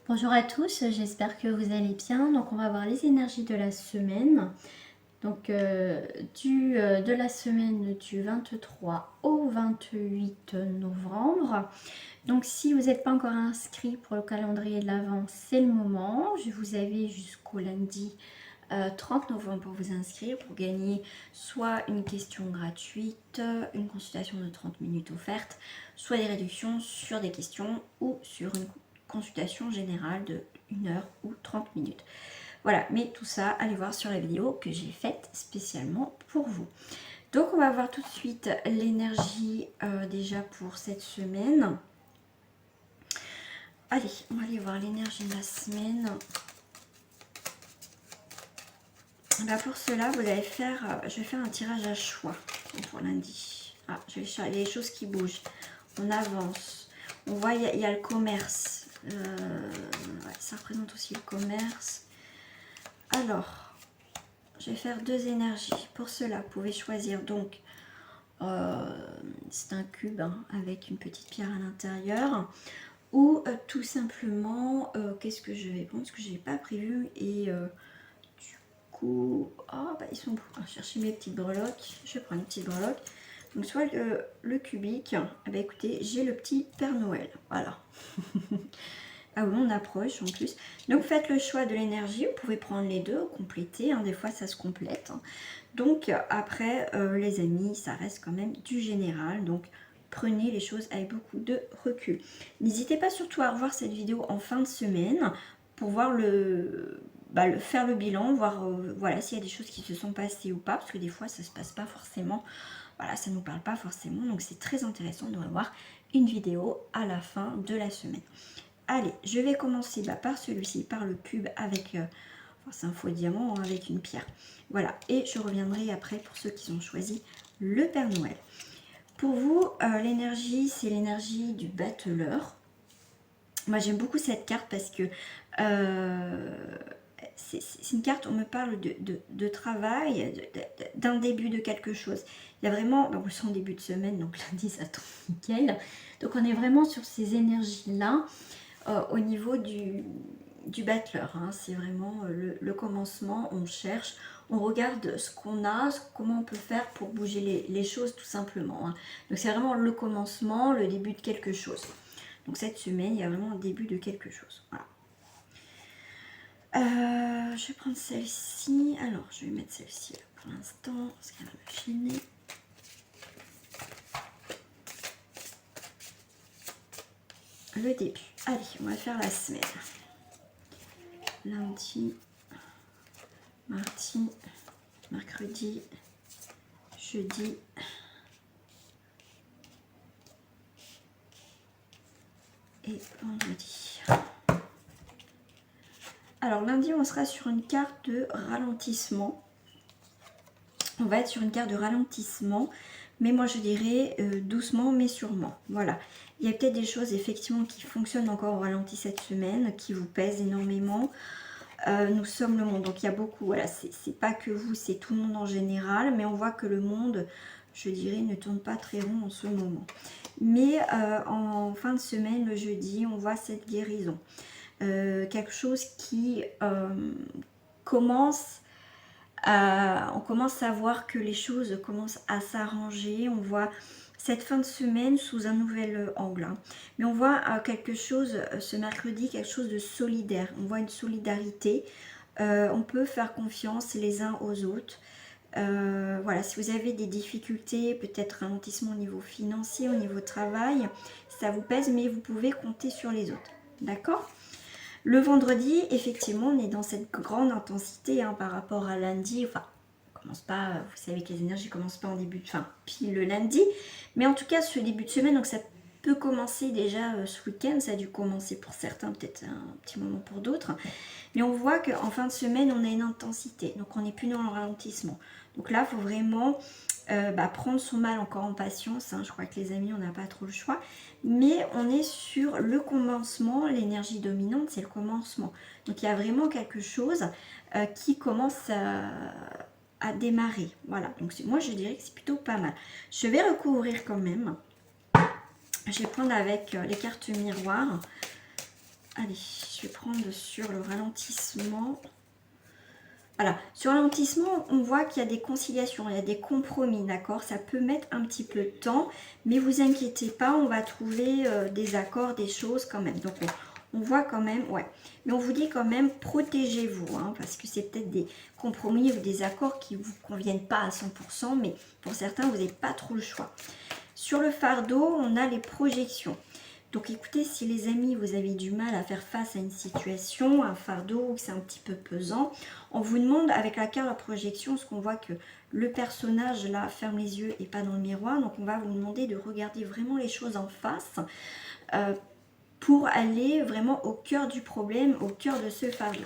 Bonjour à tous, j'espère que vous allez bien. Donc on va voir les énergies de la semaine. Donc de la semaine du 23 au 28 novembre. Donc si vous n'êtes pas encore inscrit pour le calendrier de l'Avent, c'est le moment. Vous avez jusqu'au lundi 30 novembre pour vous inscrire, pour gagner soit une question gratuite, une consultation de 30 minutes offerte, soit des réductions sur des questions ou sur une consultation générale de 1 heure ou 30 minutes. Voilà, mais tout ça, allez voir sur la vidéo que j'ai faite spécialement pour vous. Donc on va voir tout de suite l'énergie déjà pour cette semaine. Allez, on va aller voir l'énergie de la semaine. Bah pour cela, vous allez faire, je vais faire un tirage à choix pour lundi. Ah, il y a des choses qui bougent. On avance. On voit, il y a le commerce. Ouais, ça représente aussi le commerce. Alors, je vais faire deux énergies. Pour cela, vous pouvez choisir donc, c'est un cube hein, avec une petite pierre à l'intérieur. Ou tout simplement, qu'est-ce que je vais prendre? Parce que je n'ai pas prévu et... oh, bah, ils sont beaux. Chercher mes petites breloques. Je vais prendre une petite breloque. Donc, soit le cubique. Eh ben, écoutez, j'ai le petit Père Noël. Voilà. Ah oui, on approche en plus. Donc, faites le choix de l'énergie. Vous pouvez prendre les deux, compléter. Hein, des fois, ça se complète. Donc, après, les amis, ça reste quand même du général. Donc, prenez les choses avec beaucoup de recul. N'hésitez pas surtout à revoir cette vidéo en fin de semaine pour voir faire le bilan, voir voilà, s'il y a des choses qui se sont passées ou pas, parce que des fois ça se passe pas forcément, voilà, ça nous parle pas forcément, donc c'est très intéressant de revoir une vidéo à la fin de la semaine. Allez, je vais commencer par celui-ci, par le cube avec, c'est un faux diamant hein, avec une pierre. Voilà, et je reviendrai après pour ceux qui ont choisi le Père Noël. Pour vous, l'énergie, c'est l'énergie du battleur. Moi, j'aime beaucoup cette carte parce que c'est une carte, on me parle de travail, d'un début de quelque chose. Il y a vraiment, on sent début de semaine, donc lundi, ça tombe nickel. Donc, on est vraiment sur ces énergies-là au niveau du battleur. Hein. C'est vraiment le commencement, on cherche, on regarde ce qu'on a, comment on peut faire pour bouger les choses tout simplement. Hein. Donc, c'est vraiment le commencement, le début de quelque chose. Donc cette semaine, il y a vraiment un début de quelque chose. Voilà. Je vais prendre celle-ci. Alors, je vais mettre celle-ci pour l'instant, parce qu'elle va me chiner. Le début. Allez, on va faire la semaine. Lundi, mardi, mercredi, jeudi, et vendredi. Alors lundi, on sera sur une carte de ralentissement. On va être sur une carte de ralentissement, mais moi je dirais doucement mais sûrement. Voilà. Il y a peut-être des choses effectivement qui fonctionnent encore au ralenti cette semaine, qui vous pèsent énormément. Nous sommes le monde, donc il y a beaucoup, voilà, c'est pas que vous, c'est tout le monde en général, mais on voit que le monde, je dirais, ne tourne pas très rond en ce moment. Mais en fin de semaine, le jeudi, on voit cette guérison. Quelque chose qui commence on commence à voir que les choses commencent à s'arranger. On voit cette fin de semaine sous un nouvel angle. Hein. Mais on voit quelque chose, ce mercredi, quelque chose de solidaire. On voit une solidarité. On peut faire confiance les uns aux autres. Voilà, si vous avez des difficultés, peut-être ralentissement au niveau financier, au niveau travail, ça vous pèse, mais vous pouvez compter sur les autres. D'accord ? Le vendredi, effectivement, on est dans cette grande intensité hein, par rapport à lundi. Enfin, on commence pas, vous savez que les énergies ne commencent pas en début de fin, pile le lundi. Mais en tout cas, ce début de semaine, donc ça peut commencer déjà ce week-end. Ça a dû commencer pour certains, peut-être un petit moment pour d'autres. Mais on voit qu'en fin de semaine, on a une intensité. Donc, on n'est plus dans le ralentissement. Donc là, il faut vraiment prendre son mal encore en patience. Hein. Je crois que les amis, on n'a pas trop le choix. Mais on est sur le commencement. L'énergie dominante, c'est le commencement. Donc, il y a vraiment quelque chose qui commence à démarrer. Voilà. Donc, moi, je dirais que c'est plutôt pas mal. Je vais recouvrir quand même. Je vais prendre avec les cartes miroirs. Allez, je vais prendre sur le ralentissement. Voilà, sur le ralentissement, on voit qu'il y a des conciliations, il y a des compromis, d'accord? Ça peut mettre un petit peu de temps, mais vous inquiétez pas, on va trouver des accords, des choses quand même. Donc, on voit quand même, ouais. Mais on vous dit quand même, protégez-vous, hein, parce que c'est peut-être des compromis ou des accords qui ne vous conviennent pas à 100%, mais pour certains, vous n'avez pas trop le choix. Sur le fardeau, on a les projections. Donc écoutez, si les amis, vous avez du mal à faire face à une situation, un fardeau, ou que c'est un petit peu pesant, on vous demande avec la carte de projection, parce qu'on voit que le personnage là ferme les yeux et pas dans le miroir, donc on va vous demander de regarder vraiment les choses en face pour aller vraiment au cœur du problème, au cœur de ce fardeau.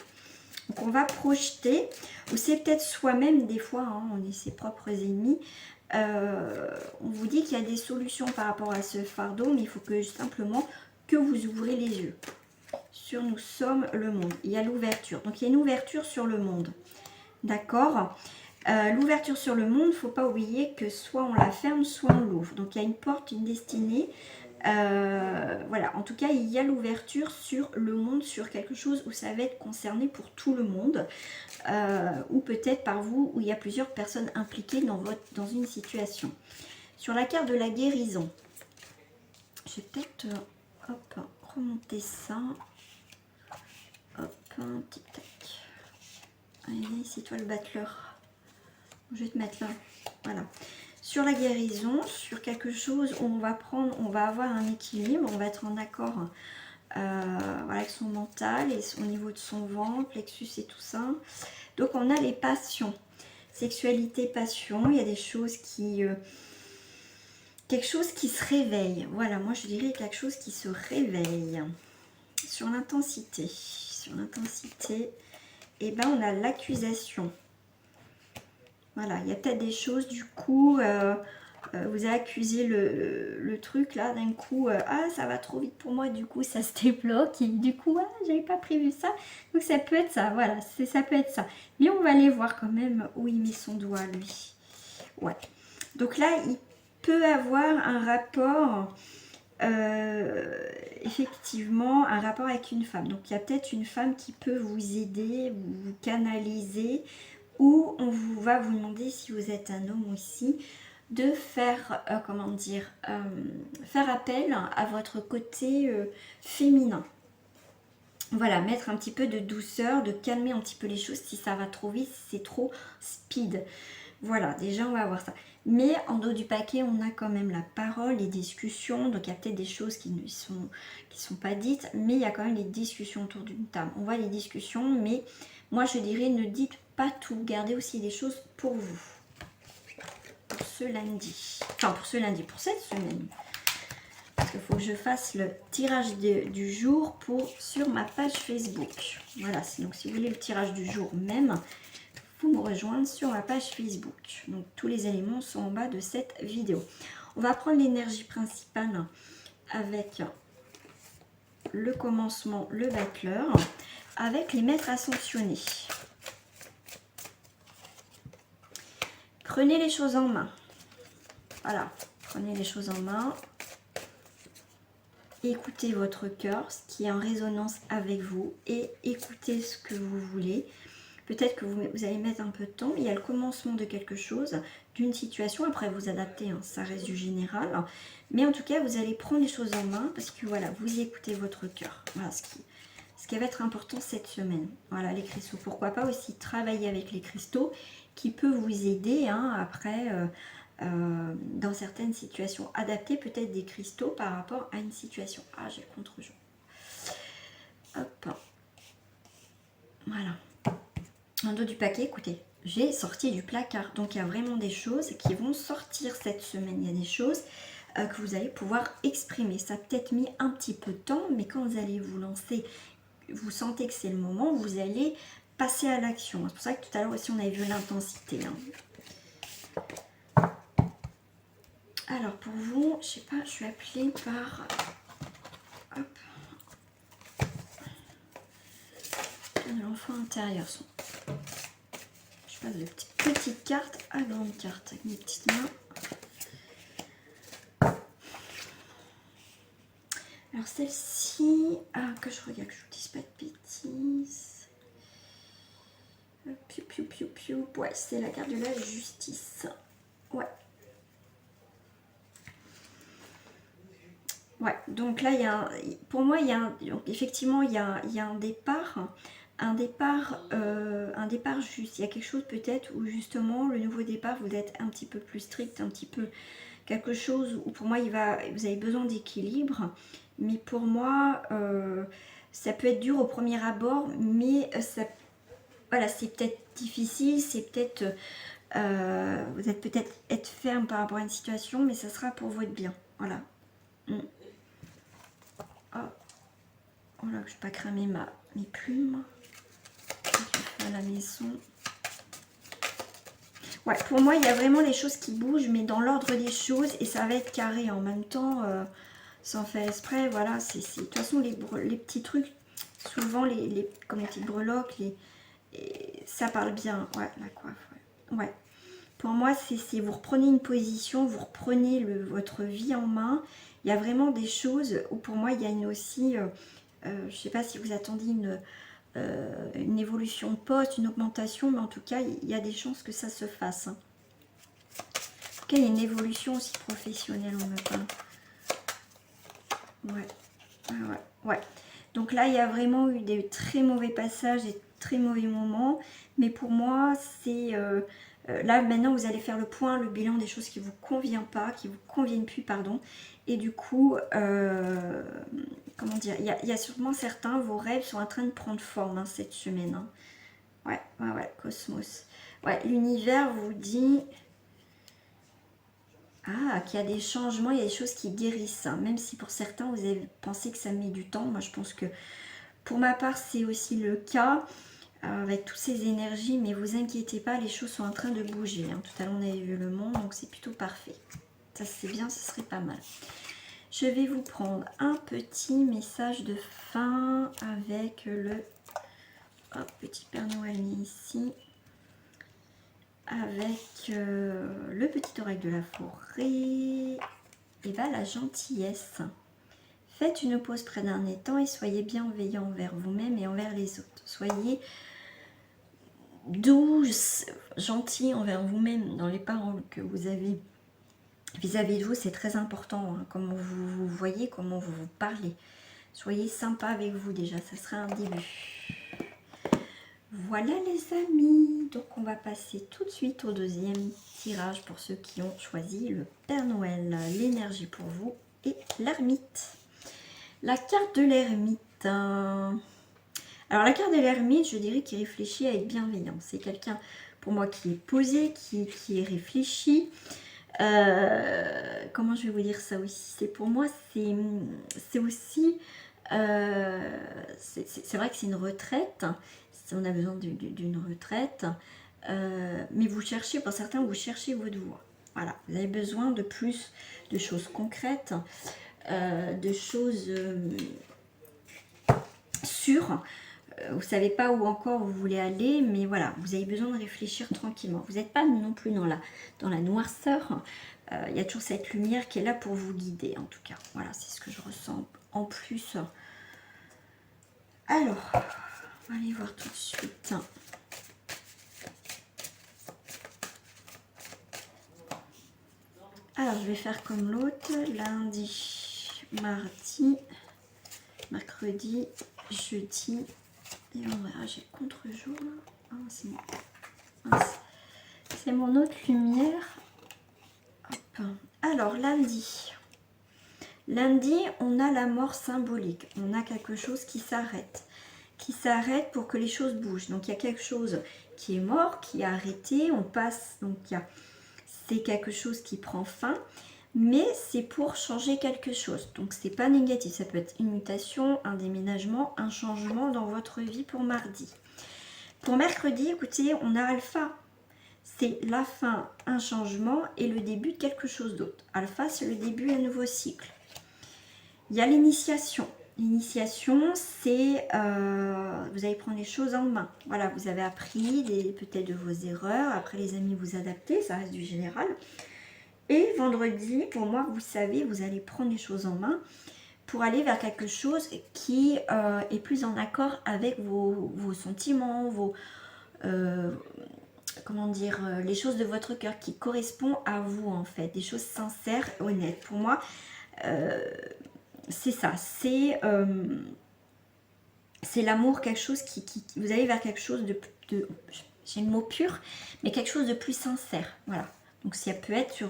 Donc on va projeter, ou c'est peut-être soi-même des fois, hein, on est ses propres ennemis. On vous dit qu'il y a des solutions par rapport à ce fardeau, mais il faut que simplement que vous ouvrez les yeux. Sur nous sommes le monde, il y a l'ouverture. Donc il y a une ouverture sur le monde. D'accord. L'ouverture sur le monde, il ne faut pas oublier que soit on la ferme, soit on l'ouvre. Donc il y a une porte, une destinée. Voilà, en tout cas, il y a l'ouverture sur le monde, sur quelque chose où ça va être concerné pour tout le monde. Ou peut-être par vous, où il y a plusieurs personnes impliquées dans une situation. Sur la carte de la guérison, je vais peut-être remonter ça. Hop, tic tac. Allez, ici toi le battleur. Je vais te mettre là. Voilà. Sur la guérison, sur quelque chose où on va avoir un équilibre, on va être en accord voilà, avec son mental et au niveau de son ventre, plexus et tout ça. Donc on a les passions, sexualité, passion, il y a des choses qui... quelque chose qui se réveille. Voilà, moi je dirais quelque chose qui se réveille. Sur l'intensité, et ben on a l'accusation. Voilà, il y a peut-être des choses, du coup, vous avez accusé le truc là, d'un coup, ah ça va trop vite pour moi, du coup ça se débloque, et du coup, ah j'avais pas prévu ça. Donc ça peut être ça, voilà, ça peut être ça. Mais on va aller voir quand même où il met son doigt, lui. Ouais. Donc là, il peut avoir un rapport, effectivement, un rapport avec une femme. Donc il y a peut-être une femme qui peut vous aider, vous canaliser, ou on va vous demander, si vous êtes un homme aussi, de faire, comment dire, faire appel à votre côté féminin. Voilà, mettre un petit peu de douceur, de calmer un petit peu les choses si ça va trop vite, si c'est trop speed. Voilà, déjà on va voir ça. Mais en dos du paquet, on a quand même la parole, les discussions. Donc il y a peut-être des choses qui ne sont pas dites, mais il y a quand même les discussions autour d'une table. On voit les discussions, mais moi je dirais ne dites pas tout. Gardez aussi des choses pour vous. Pour ce lundi. Enfin pour ce lundi, pour cette semaine. Parce qu'il faut que je fasse le tirage du jour sur ma page Facebook. Voilà, donc si vous voulez le tirage du jour même, vous me rejoindre sur ma page Facebook. Donc tous les éléments sont en bas de cette vidéo. On va prendre l'énergie principale avec le commencement, le battleur, avec les maîtres ascensionnés. Prenez les choses en main. Voilà, prenez les choses en main. Écoutez votre cœur, ce qui est en résonance avec vous, et écoutez ce que vous voulez. Peut-être que vous allez mettre un peu de temps, mais il y a le commencement de quelque chose, d'une situation. Après, vous adaptez, hein, ça reste du général. Mais en tout cas, vous allez prendre les choses en main parce que voilà, vous écoutez votre cœur. Voilà ce qui va être important cette semaine. Voilà, les cristaux. Pourquoi pas aussi travailler avec les cristaux qui peut vous aider, hein, après, dans certaines situations. Adapter peut-être des cristaux par rapport à une situation. Ah, j'ai le contre-jour. Hop. Voilà. En dos du paquet, écoutez, j'ai sorti du placard. Donc il y a vraiment des choses qui vont sortir cette semaine. Il y a des choses que vous allez pouvoir exprimer. Ça a peut-être mis un petit peu de temps, mais quand vous allez vous lancer, vous sentez que c'est le moment, vous allez passer à l'action. C'est pour ça que tout à l'heure aussi on avait vu l'intensité. Hein. Alors pour vous, je sais pas, je suis appelée par... Hop. L'enfant intérieur. Je passe de petites cartes à grandes cartes avec mes petites mains. Alors Alors celle-ci, que je regarde, que je vous dise pas de bêtises. Piou, piou, piou, piou. Ouais, c'est la carte de la justice. Ouais. Ouais, donc là, pour moi, effectivement, il y a un départ, un départ juste. Il y a quelque chose peut-être où justement, le nouveau départ, vous êtes un petit peu plus strict, un petit peu quelque chose où pour moi, vous avez besoin d'équilibre. Mais pour moi, ça peut être dur au premier abord, mais voilà, c'est peut-être difficile, c'est peut-être, vous êtes peut-être être ferme par rapport à une situation, mais ça sera pour votre bien. Voilà. Oh, oh là, je ne vais pas cramer mes plumes à la maison. Ouais, pour moi, il y a vraiment les choses qui bougent, mais dans l'ordre des choses, et ça va être carré en même temps, sans faire exprès. Voilà, de toute façon, les petits trucs, souvent, comme les petites breloques, ça parle bien. Ouais, la coiffe, ouais. Ouais. Pour moi, c'est vous reprenez une position, vous reprenez votre vie en main. Il y a vraiment des choses où pour moi, il y a aussi... je ne sais pas si vous attendiez une évolution de poste, une augmentation, mais en tout cas, il y a des chances que ça se fasse. En tout cas, il y a une évolution aussi professionnelle, on me parle. Ouais. Ah ouais. Ouais. Donc là, il y a vraiment eu des très mauvais passages, des très mauvais moments. Mais pour moi, c'est... là, maintenant, vous allez faire le point, le bilan des choses qui ne vous conviennent pas, qui ne vous conviennent plus, pardon. Et du coup, comment dire, il y a sûrement certains, vos rêves sont en train de prendre forme hein, cette semaine. Hein. Ouais, ouais, ouais, Cosmos. Ouais, l'univers vous dit... Ah, qu'il y a des changements, il y a des choses qui guérissent. Hein. Même si pour certains, vous avez pensé que ça met du temps. Moi, je pense que pour ma part, c'est aussi le cas avec toutes ces énergies. Mais vous inquiétez pas, les choses sont en train de bouger. Hein. Tout à l'heure, on avait vu le monde, donc c'est plutôt parfait. Ça, c'est bien, ce serait pas mal. Je vais vous prendre un petit message de fin avec le petit Père Noël mis ici. Avec le petit oracle de la forêt. Et bien la gentillesse. Faites une pause près d'un étang et soyez bienveillant envers vous-même et envers les autres. Soyez doux, gentil envers vous-même dans les paroles que vous avez vis-à-vis de vous. C'est très important, hein, comment vous vous voyez, comment vous vous parlez. Soyez sympa avec vous déjà, ça sera un début. Voilà les amis, donc on va passer tout de suite au deuxième tirage pour ceux qui ont choisi le Père Noël, l'énergie pour vous et l'ermite. La carte de l'ermite. Alors la carte de l'ermite, je dirais qu'il réfléchit avec bienveillance. C'est quelqu'un pour moi qui est posé, qui est réfléchi. Comment je vais vous dire ça aussi? C'est pour moi, c'est aussi... c'est vrai que c'est une retraite. On a besoin d'une retraite. Mais vous cherchez, pour certains, vous cherchez votre voie. Voilà, vous avez besoin de plus de choses concrètes, de choses sûres. Vous ne savez pas où encore vous voulez aller, mais voilà, vous avez besoin de réfléchir tranquillement. Vous n'êtes pas non plus dans la noirceur. Il y a toujours cette lumière qui est là pour vous guider, en tout cas. Voilà, c'est ce que je ressens en plus. Alors, on va aller voir tout de suite. Alors, je vais faire comme l'autre. Lundi, mardi, mercredi, jeudi. Et on verra, j'ai le contre-jour. C'est mon autre lumière. Hop. Alors, lundi. Lundi, on a la mort symbolique. On a quelque chose qui s'arrête. Qui s'arrête pour que les choses bougent. Donc, il y a quelque chose qui est mort, qui est arrêté. On passe, donc c'est quelque chose qui prend fin. Mais c'est pour changer quelque chose. Donc, c'est pas négatif. Ça peut être une mutation, un déménagement, un changement dans votre vie pour mardi. Pour mercredi, écoutez, on a Alpha. C'est la fin, un changement et le début de quelque chose d'autre. Alpha, c'est le début d'un nouveau cycle. Il y a l'initiation. L'initiation, c'est vous allez prendre les choses en main. Voilà, vous avez appris peut-être de vos erreurs. Après, les amis, vous adaptez, ça reste du général. Et vendredi, pour moi, vous savez, vous allez prendre les choses en main pour aller vers quelque chose qui est plus en accord avec vos sentiments, comment dire, les choses de votre cœur qui correspondent à vous en fait, des choses sincères, honnêtes. Pour moi, c'est ça, c'est l'amour, quelque chose vous allez vers quelque chose de j'ai le mot pur, mais quelque chose de plus sincère, voilà. Donc ça peut être sur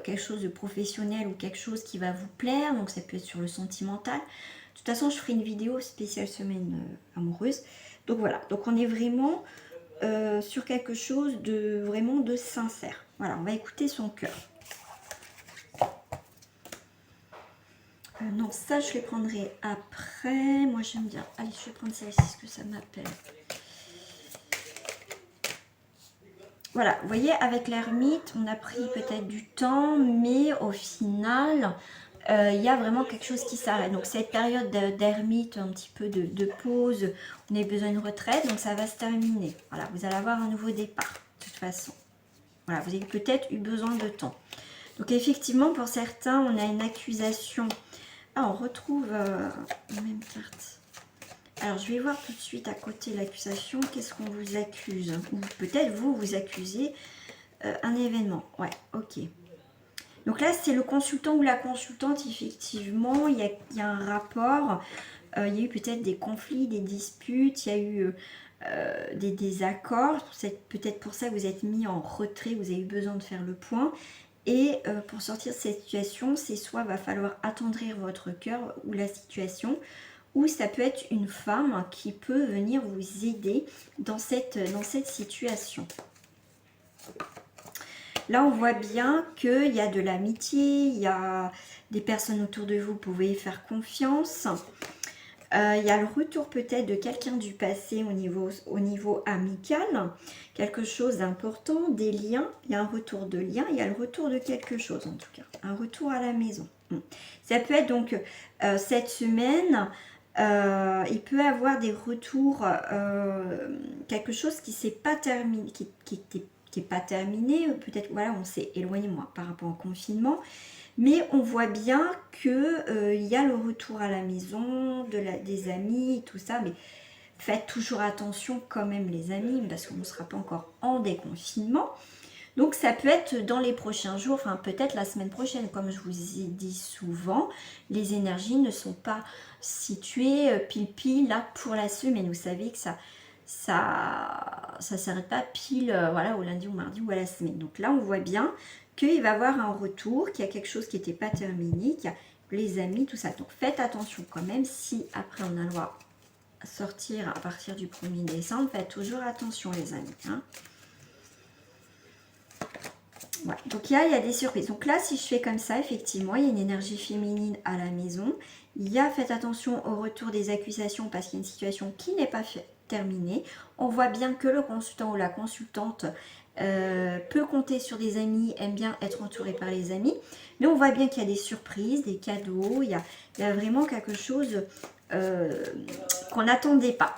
quelque chose de professionnel ou quelque chose qui va vous plaire, donc ça peut être sur le sentimental. De toute façon, je ferai une vidéo spéciale semaine amoureuse. Donc voilà, donc on est vraiment sur quelque chose de vraiment de sincère. Voilà, on va écouter son cœur. Non, ça je les prendrai après. Moi j'aime bien. Allez, je vais prendre celle-ci, ce que ça m'appelle. Voilà, vous voyez, avec l'ermite, on a pris peut-être du temps, mais au final, il y a vraiment quelque chose qui s'arrête. Donc cette période d'ermite, un petit peu de pause, on a besoin de retraite, donc ça va se terminer. Voilà, vous allez avoir un nouveau départ, de toute façon. Voilà, vous avez peut-être eu besoin de temps. Donc effectivement, pour certains, on a une accusation. Ah, on retrouve la même carte. Alors, je vais voir tout de suite à côté l'accusation. Qu'est-ce qu'on vous accuse? Ou peut-être vous accusez un événement. Ouais, ok. Donc là, c'est le consultant ou la consultante. Effectivement, il y a un rapport. Il y a eu peut-être des conflits, des disputes. Il y a eu des désaccords. C'est peut-être pour ça que vous êtes mis en retrait. Vous avez eu besoin de faire le point. Et pour sortir de cette situation, c'est soit va falloir attendrir votre cœur ou la situation, ou ça peut être une femme qui peut venir vous aider dans cette situation. Là, on voit bien qu'il y a de l'amitié, il y a des personnes autour de vous, vous pouvez faire confiance. Il y a le retour peut-être de quelqu'un du passé au niveau amical, quelque chose d'important, des liens, il y a un retour de lien, il y a le retour de quelque chose en tout cas, un retour à la maison. Ça peut être donc cette semaine, il peut avoir des retours, quelque chose qui s'est pas terminé, qui est pas terminé, peut-être voilà, on s'est éloigné moi par rapport au confinement. Mais on voit bien que y a le retour à la maison, des amis, tout ça. Mais faites toujours attention quand même les amis, parce qu'on ne sera pas encore en déconfinement. Donc ça peut être dans les prochains jours, enfin peut-être la semaine prochaine. Comme je vous ai dit souvent, les énergies ne sont pas situées pile là pour la semaine. Vous savez que ça s'arrête pas pile voilà, au lundi, au mardi ou à la semaine. Donc là on voit bien qu'il va y avoir un retour, qu'il y a quelque chose qui n'était pas terminé, qu'il y a les amis, tout ça. Donc faites attention quand même, si après on a le droit à sortir à partir du 1er décembre, faites toujours attention les amis. Hein. Ouais. Donc il y a des surprises. Donc là, si je fais comme ça, effectivement, il y a une énergie féminine à la maison. Faites attention au retour des accusations parce qu'il y a une situation qui n'est pas terminée. On voit bien que le consultant ou la consultante peut compter sur des amis, aime bien être entouré par les amis, mais on voit bien qu'il y a des surprises, des cadeaux, il y a vraiment quelque chose qu'on n'attendait pas.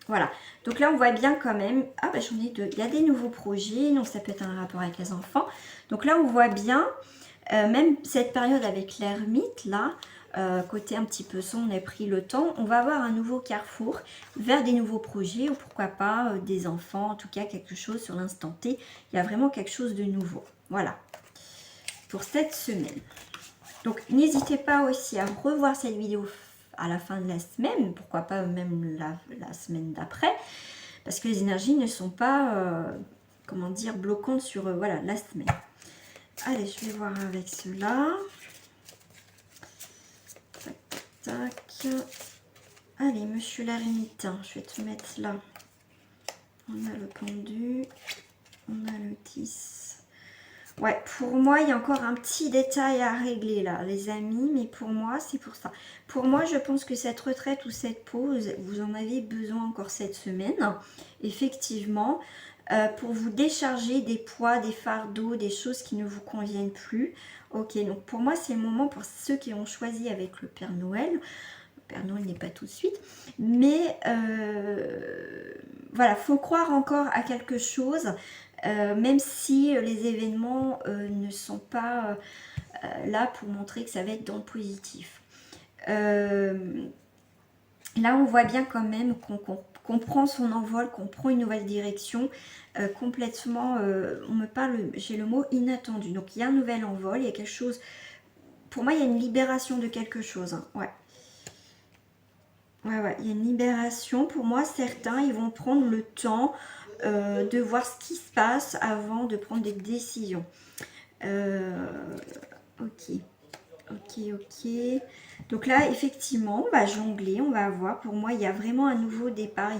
Voilà, donc là on voit bien quand même, ah bah j'en ai deux, il y a des nouveaux projets, donc ça peut être un rapport avec les enfants. Donc là on voit bien, même cette période avec l'ermite là, côté un petit peu sombre, on a pris le temps, on va avoir un nouveau carrefour vers des nouveaux projets ou pourquoi pas des enfants, en tout cas quelque chose sur l'instant T. Il y a vraiment quelque chose de nouveau. Voilà, pour cette semaine. Donc n'hésitez pas aussi à revoir cette vidéo à la fin de la semaine, pourquoi pas même la semaine d'après, parce que les énergies ne sont pas, comment dire, bloquantes sur voilà, la semaine. Allez, je vais voir avec cela. Tac. Allez, monsieur l'ermite, je vais te mettre là. On a le pendu, on a le 10. Ouais, pour moi, il y a encore un petit détail à régler là, les amis, mais pour moi, c'est pour ça. Pour moi, je pense que cette retraite ou cette pause, vous en avez besoin encore cette semaine, effectivement, pour vous décharger des poids, des fardeaux, des choses qui ne vous conviennent plus. Ok, donc pour moi, c'est le moment pour ceux qui ont choisi avec le Père Noël. Le Père Noël n'est pas tout de suite, mais voilà, faut croire encore à quelque chose. même si les événements ne sont pas là pour montrer que ça va être dans le positif. Là, on voit bien quand même qu'on prend son envol, qu'on prend une nouvelle direction complètement, on me parle, j'ai le mot inattendu. Donc, il y a un nouvel envol, il y a quelque chose, pour moi, il y a une libération de quelque chose. Hein. Ouais. Ouais, il y a une libération. Pour moi, certains, ils vont prendre le temps de voir ce qui se passe avant de prendre des décisions. Ok. Ok. Donc là, effectivement, on va jongler, on va voir. Pour moi, il y a vraiment un nouveau départ.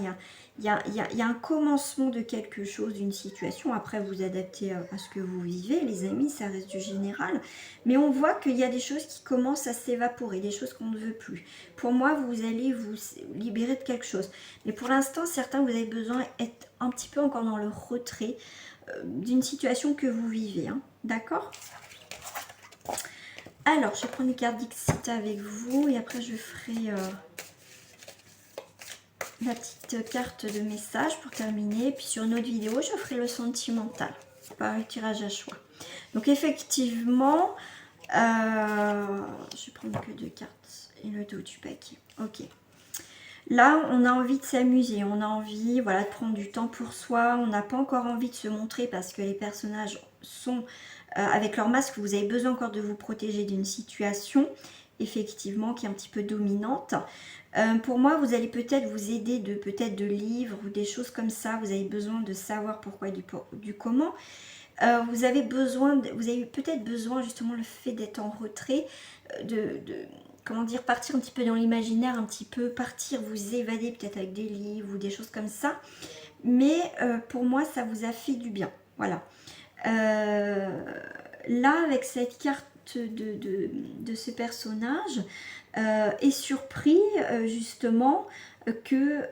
Il y a un commencement de quelque chose, d'une situation. Après, vous adaptez à ce que vous vivez, les amis, ça reste du général. Mais on voit qu'il y a des choses qui commencent à s'évaporer, des choses qu'on ne veut plus. Pour moi, vous allez vous libérer de quelque chose. Mais pour l'instant, certains, vous avez besoin d'être un petit peu encore dans le retrait d'une situation que vous vivez. Hein. D'accord ? Alors, je vais prendre une carte Dixit avec vous et après je ferai la petite carte de message pour terminer. Puis sur une autre vidéo, je ferai le sentimental par le tirage à choix. Donc effectivement, je vais prendre que 2 cartes et le dos du paquet. Ok. Là, on a envie de s'amuser, on a envie voilà, de prendre du temps pour soi. On n'a pas encore envie de se montrer parce que les personnages sont avec leur masque. Vous avez besoin encore de vous protéger d'une situation, effectivement, qui est un petit peu dominante. Pour moi, vous allez peut-être vous aider de de livres ou des choses comme ça. Vous avez besoin de savoir pourquoi et du comment. Vous avez peut-être besoin justement le fait d'être en retrait, comment dire, partir un petit peu dans l'imaginaire, un petit peu partir, vous évader peut-être avec des livres ou des choses comme ça. Mais pour moi, ça vous a fait du bien. Voilà. Là, avec cette carte de ce personnage, est surpris justement que,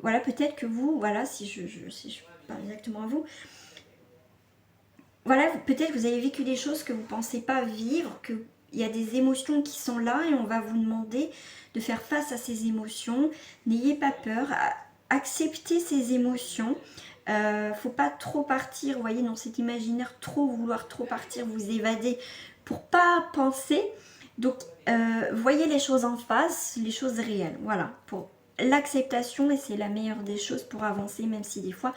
voilà, peut-être que vous, voilà, si je parle exactement à vous, voilà, peut-être que vous avez vécu des choses que vous ne pensez pas vivre, qu'il y a des émotions qui sont là et on va vous demander de faire face à ces émotions. N'ayez pas peur, acceptez ces émotions. Faut pas trop partir, vous voyez, dans cet imaginaire, vouloir trop partir, vous évader pour pas penser. Donc, voyez les choses en face, les choses réelles. Voilà, pour l'acceptation, et c'est la meilleure des choses pour avancer, même si des fois,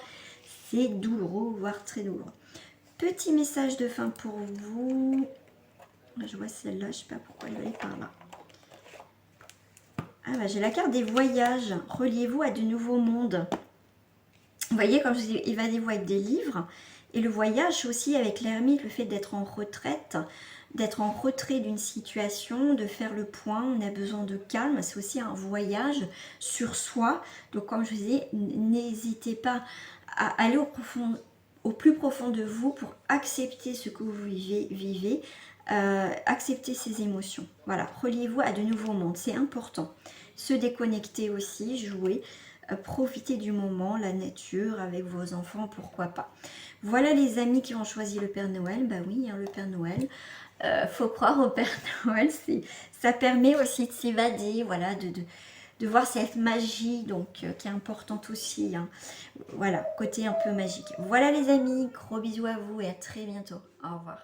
c'est douloureux, voire très douloureux. Petit message de fin pour vous. Je vois celle-là, je ne sais pas pourquoi elle est par là. Ah bah, j'ai la carte des voyages. Reliez-vous à de nouveaux mondes. Vous voyez, comme je dis, évadez-vous avec des livres. Et le voyage aussi avec l'ermite, le fait d'être en retraite, d'être en retrait d'une situation, de faire le point. On a besoin de calme. C'est aussi un voyage sur soi. Donc comme je vous disais, n'hésitez pas à aller au plus profond de vous pour accepter ce que vous vivez, accepter ces émotions. Voilà, reliez-vous à de nouveaux mondes, c'est important. Se déconnecter aussi, jouer, profiter du moment, la nature, avec vos enfants, pourquoi pas. Voilà les amis qui ont choisi le Père Noël, bah oui, hein, le Père Noël. Faut croire au Père Noël, ça permet aussi de s'évader, voilà, de voir cette magie donc qui est importante aussi. Hein. Voilà, côté un peu magique. Voilà les amis, gros bisous à vous et à très bientôt. Au revoir.